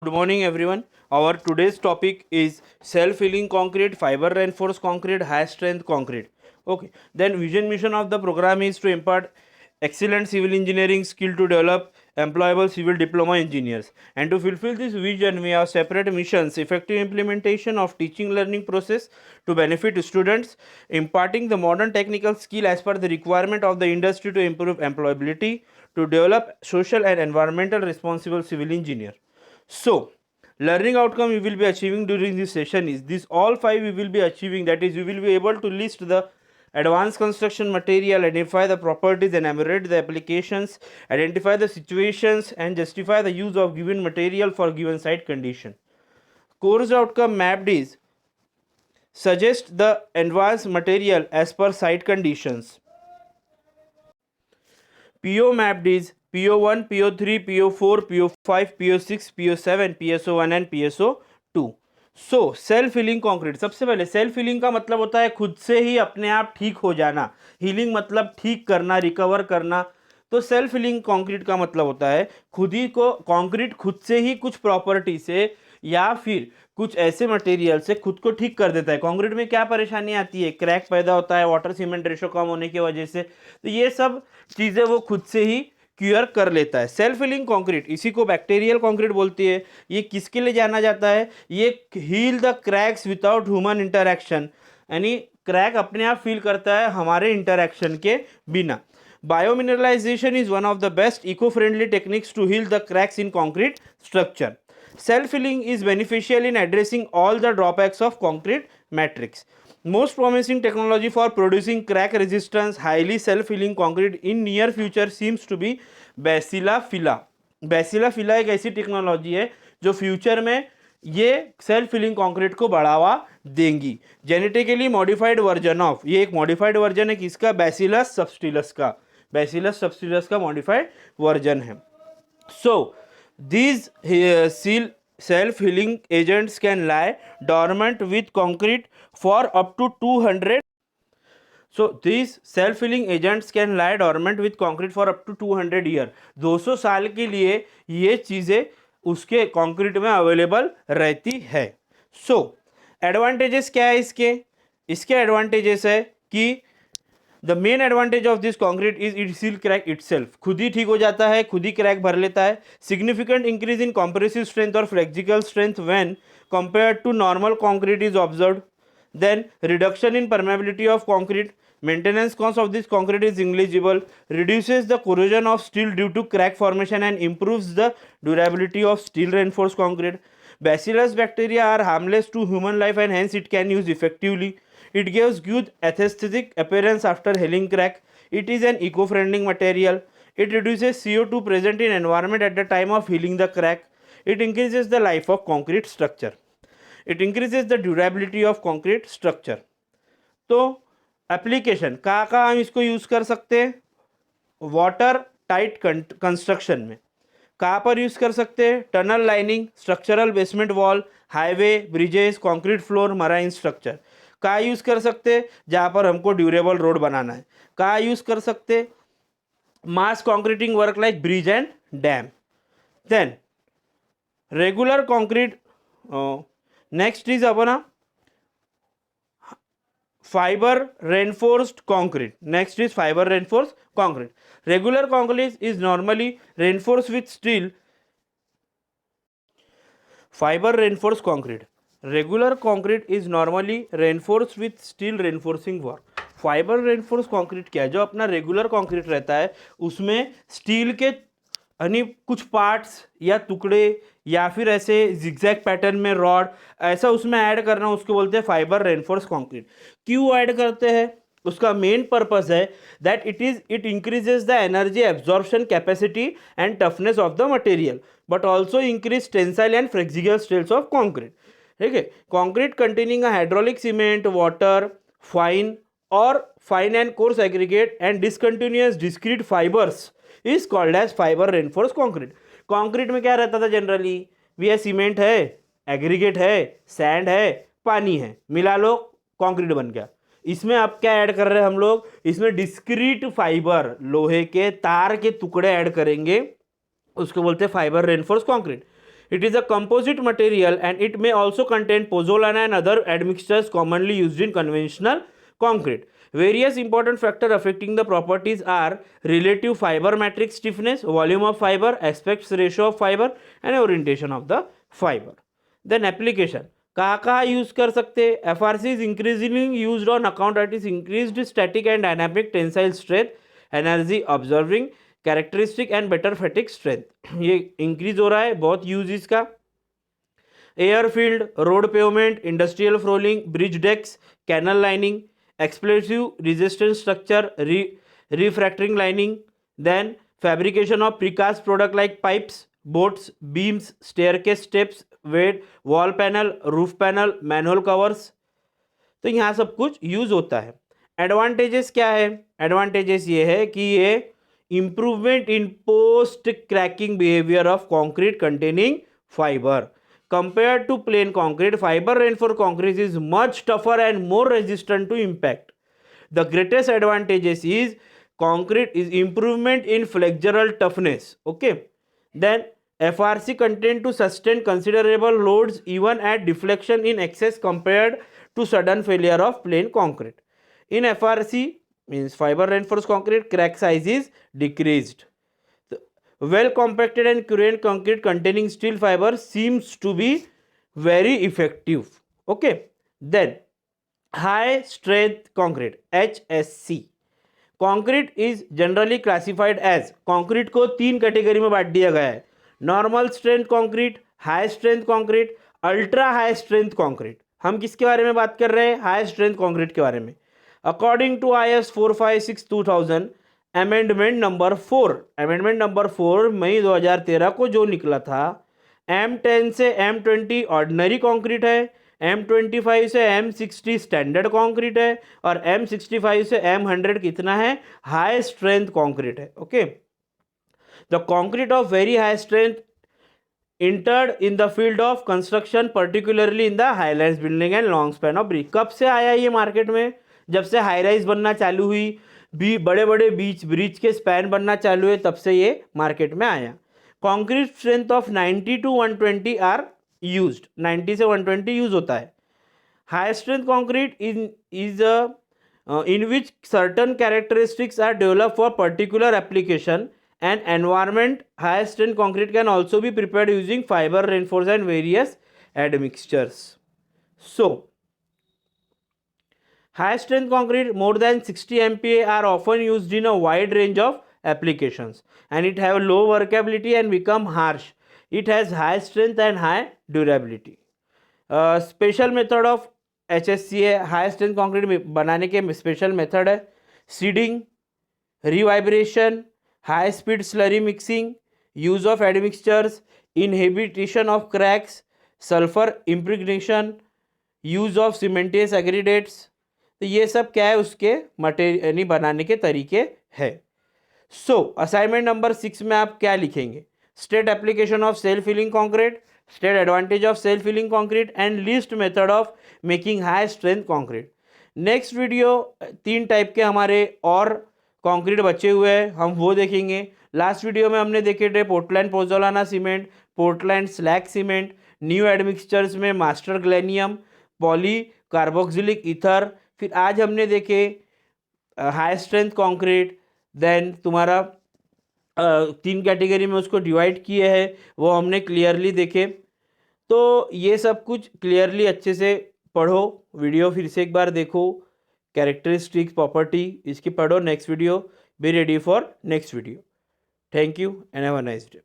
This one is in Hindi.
Good morning, everyone. Our today's topic is self-healing concrete, fiber reinforced concrete, high strength concrete. Okay. Then vision mission of the program is to impart excellent civil engineering skill to develop employable civil diploma engineers. And to fulfill this vision, we have separate missions: effective implementation of teaching learning process to benefit students, imparting the modern technical skill as per the requirement of the industry to improve employability, to develop social and environmental responsible civil engineer. So, learning outcome we will be achieving during this session is this: all five we will be achieving, that is, we will be able to list the advanced construction material, identify the properties and enumerate the applications, identify the situations and justify the use of given material for given site condition. Course outcome mapped is: suggest the advanced material as per site conditions. PO mapped is PO1, PO3, PO4, PO5, PO6, PO7, PSO1 and PSO2. So self healing concrete, सबसे पहले सेल्फ हीलिंग का मतलब होता है खुद से ही अपने आप ठीक हो जाना. हीलिंग मतलब ठीक करना, रिकवर करना. तो सेल्फ हीलिंग कंक्रीट का मतलब होता है खुद ही को कंक्रीट खुद से ही कुछ प्रॉपर्टी से या फिर कुछ ऐसे मटेरियल से खुद को ठीक कर देता है. कंक्रीट में क्या परेशानी आती है? क्रैक पैदा होता है वाटर सीमेंट रेशो कम होने की वजह से. तो ये सब चीज़ें वो खुद से ही क्यूर कर लेता है. सेल्फ हीलिंग कंक्रीट, इसी को बैक्टीरियल कंक्रीट बोलती है. ये किसके लिए जाना जाता है? ये heal the cracks without human interaction, यानी क्रैक अपने आप फील करता है हमारे इंटरैक्शन के बिना. Biomineralization is one of the best eco friendly techniques to heal the cracks in concrete structure. Self-healing is beneficial in addressing all the drawbacks of concrete matrix. Most promising technology for producing crack resistance, highly self-healing concrete in near future seems to be Bacilla phylla. Bacilla phylla एक ऐसी टेक्नोलॉजी है जो फ्यूचर में ये सेल्फ हीलिंग कंक्रीट को बढ़ावा देंगी. जेनेटिकली मॉडिफाइड वर्जन ऑफ, ये एक मॉडिफाइड वर्जन है किसका? बैसिलस सबस्टिलस का. बैसिलस सबस्टिलस का मॉडिफाइड वर्जन है. सो these self-healing agents can lie dormant with concrete for up to 200. So these self-healing agents can lie dormant with concrete for up to 200 year. 200 साल के लिए ये चीज़ें उसके कंक्रीट में अवेलेबल रहती है. सो एडवांटेजेस क्या है इसके एडवांटेजेस है कि the main advantage of this concrete is it seal crack itself, खुद ही ठीक हो जाता है, खुद ही क्रैक भर लेता है. Significant increase in compressive strength और flexural strength when compare to normal concrete is observed. Then reduction in permeability of concrete. Maintenance cost of this concrete is negligible. Reduces the corrosion of steel due to crack formation and improves the durability of steel reinforced concrete. Bacillus bacteria are harmless to human life and hence it can use effectively. It gives good aesthetic appearance after healing crack. It is an eco-friendly material. It reduces CO2 present in environment at the time of healing the crack. It increases the life of concrete structure. It increases the durability of concrete structure. तो एप्लीकेशन कहाँ हम इसको यूज़ कर सकते हैं? वाटर टाइट कंस्ट्रक्शन में. कहाँ पर यूज़ कर सकते हैं? Tunnel lining, structural basement wall, highway, bridges, concrete floor, marine structure. कहाँ यूज़ कर सकते? जहाँ पर हमको ड्यूरेबल रोड बनाना है. कहाँ यूज़ कर सकते? Mass concreting work like bridge and dam. Then regular concrete. Next is अपना fibre reinforced concrete. Next is fibre reinforced concrete. Regular concrete is normally reinforced with steel. Fibre reinforced concrete. Regular concrete is normally reinforced with steel reinforcing work. Fibre reinforce concrete क्या है? जो अपना रेगुलर कंक्रीट रहता है उसमें स्टील के यानी कुछ पार्ट्स या टुकड़े या फिर ऐसे जिगजैग पैटर्न में रॉड ऐसा उसमें ऐड करना, उसको बोलते हैं फाइबर रेनफोर्स कंक्रीट. क्यों ऐड करते हैं? उसका मेन पर्पस है that it increases the energy absorption capacity and toughness of the material but also increase tensile and flexible strength of concrete. ठीक है. Concrete containing a hydraulic cement, water, fine and coarse aggregate and discontinuous discrete fibres is called as fibre reinforce concrete. Concrete में क्या रहता था जनरली? भैया सीमेंट है, एग्रीगेट है, सैंड है, पानी है, मिला लो कंक्रीट बन गया. इसमें अब क्या ऐड कर रहे हैं हम लोग? इसमें डिस्क्रीट फाइबर, लोहे के तार के टुकड़े ऐड करेंगे, उसको बोलते हैं fibre reinforce concrete. It is a composite material and it may also contain pozzolana and other admixtures commonly used in conventional concrete. Various important factors affecting the properties are relative fiber matrix stiffness, volume of fiber, aspect ratio of fiber and orientation of the fiber. Then application. कहाँ यूज कर सकते हैं? FRC is increasingly used on account of its increased static and dynamic tensile strength, energy absorbing characteristic and better fatigue strength. ये इंक्रीज हो रहा है, बहुत यूज इसका. Airfield, road pavement, industrial flooring, bridge decks, canal lining, explosive resistance structure, refractory lining. Then fabrication of precast product like pipes, boats, beams, staircase steps, wet, wall panel, roof panel, manual covers. तो यहाँ सब कुछ यूज होता है. एडवांटेजेस क्या है? एडवांटेजेस ये है कि ये improvement in post cracking behavior of concrete containing fiber compared to plain concrete. Fiber reinforced concrete is much tougher and more resistant to impact. The greatest advantages is concrete is improvement in flexural toughness. Okay, then FRC content to sustain considerable loads even at deflection in excess compared to sudden failure of plain concrete. In FRC means fiber reinforced concrete, crack size is decreased. Well compacted and current concrete containing steel fiber seems to be very effective. Okay, then high strength concrete, HSC. Concrete is generally classified as, concrete को 3 कैटेगरी में बांट दिया गया है. Normal strength concrete, high strength concrete, ultra high strength concrete. हम किसके बारे में बात कर रहे हैं? हाई स्ट्रेंथ कंक्रीट के बारे में. According to IS 456/2000 amendment number 4 मई 2013 को जो निकला था, M10 से M20 ऑर्डिनरी कंक्रीट है, M25 से M60 स्टैंडर्ड कंक्रीट है और M65 से M100 कितना है? हाई स्ट्रेंथ कंक्रीट है. Okay, the concrete of very high strength entered in the field of construction particularly in the high rise building and long span of bridge. कब से आया ये मार्केट में? जब से हाई राइज बनना चालू हुई, भी बड़े बड़े ब्रिज के स्पैन बनना चालू है, तब से ये मार्केट में आया. Concrete strength of 90 to 120 are used. 90 से 120 यूज होता है. High strength concrete is in which certain characteristics are developed for particular application and environment. High strength concrete can also be prepared using fiber reinforced and various admixtures. So high strength concrete more than 60 MPa are often used in a wide range of applications and it have low workability and become harsh. It has high strength and high durability. Special method of HSC है. हाई स्ट्रेंथ कंक्रीट बनाने के स्पेशल मेथड है seeding, revibration, high speed slurry mixing, use of admixtures, inhibition of cracks, sulphur impregnation, use of cementitious aggregates. तो ये सब क्या है? उसके मटेरियल बनाने के तरीके है. सो असाइनमेंट नंबर 6 में आप क्या लिखेंगे? State application of self filling concrete, state advantage of self filling concrete and list method of making high strength concrete. Next video 3 type के हमारे और कॉन्क्रीट बचे हुए हैं, हम वो देखेंगे. लास्ट वीडियो में हमने देखे थे Portland pozzolana cement, Portland slag cement, new admixtures में मास्टर ग्लेनियम, पॉली कार्बोक्सिलिक ईथर. फिर आज हमने देखे हाई स्ट्रेंथ कॉन्क्रीट. देन तुम्हारा 3 कैटेगरी में उसको डिवाइड किए हैं, वो हमने क्लियरली देखे. तो ये सब कुछ क्लियरली अच्छे से पढ़ो, वीडियो फिर से एक बार देखो, कैरेक्टरिस्टिक्स प्रॉपर्टी इसकी पढ़ो. Next video be ready for next video. Thank you and have a nice day.